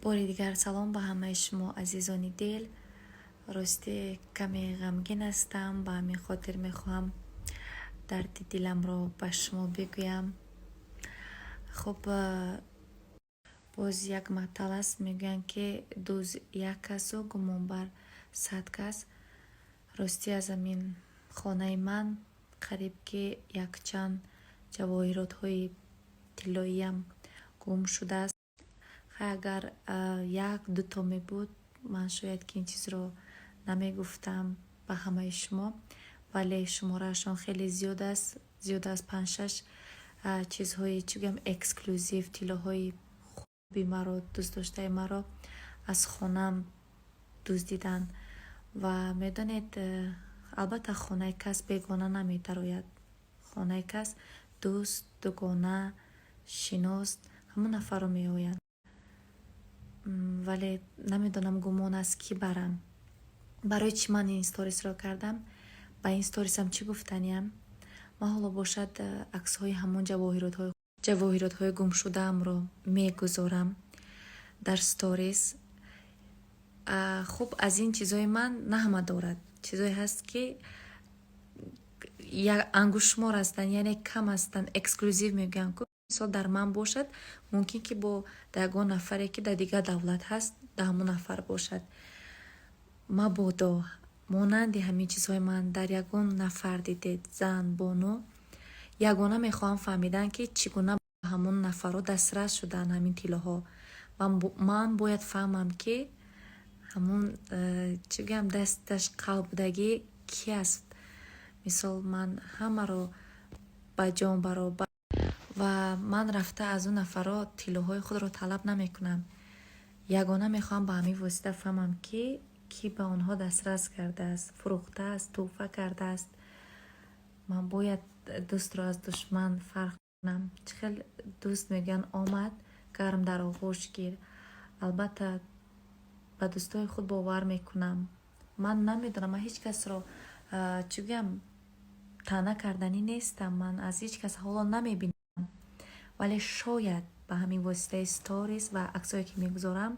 باری دیگر سلام به همه شما عزیزان دل. راستی کمی غمگین هستم، به همین خاطر میخوام درد دلم رو به شما بگویم. خب باز یک مطلب است، میگن که دوز یک کس و گمان بر 100 کس. راستی از همین خانه من قریب که یک چند جواهرات های طلایی هم گم شده است. اگر یک دو تا می بود من شاید که این چیز رو نمی گفتم به همه شما، ولی شمارهشان خیلی زیاد است، زیاد از 5-6 چیزهای چگم اکسکلوزیو، طلاهای خوبی مرا، دوست داشته مرا از خانم دوزدیدن. و میدانید البته خانه کس بیگانه نمی دراید، خانه کس دوست، دوگانه، شناست، همون نفر رو می آیند. ولی نمیدونم گمان است کی برم. برای چی من این ستوریس را کردم؟ با این ستوریس هم چی گفتنیم؟ من حالا باشد عکس های همون جواهرات های گم شده ام رو میگذارم در ستوریس. خب از این چیزای من نه همه دارد، چیزایی هست که یک انگشتمار هستن، یعنی کم هستن، اکسکلوزیو میگن که مثلا در من باشد، ممکن که با دگان نفری که در دیگه دولت هست در همون نفر باشد. مبادا مانند همین چیزهای من در یگان نفر دیدید، زن بانو، یگانه میخواهم فهمیدن که چگونه با همون نفر رو دسترس شدن همین طلاها. من باید فهمم که همون چگم دستش قلب بودگی کی است. مثال من همه رو با جان برابر و من رفته از اون نفرها طلاهای خود رو طلب نمی کنم. یگانه میخوام با همین واسطه فهمم که کی به آنها دسترس کرده است، فروخته است، توفه کرده است. من باید دوست رو از دشمن فرق کنم. خیلی دوست میگن آمد گرم در آغوش گیر. البته به دوستای خود باور میکنم. من نمیدونم، من هیچ کس رو چگم تنه کردنی نیستم، من از هیچ کس حالا نمیبینم، ولی شاید به همین واسطه ستوریز و عکسایی که میگذارم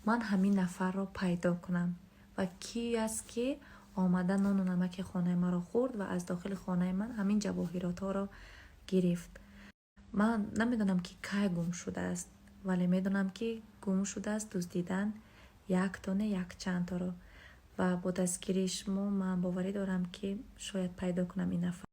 من همین نفر رو پیدا کنم و کی است که آمده نان و نمک خانه ما رو خورد و از داخل خانه من همین جواهرات ها رو گرفت. من نمیدونم که کی گم شده است، ولی میدونم که گم شده است دوزدیدن یک تانه یک چند تا رو. و با دستگیری شما من باوری دارم که شاید پیدا کنم این نفر.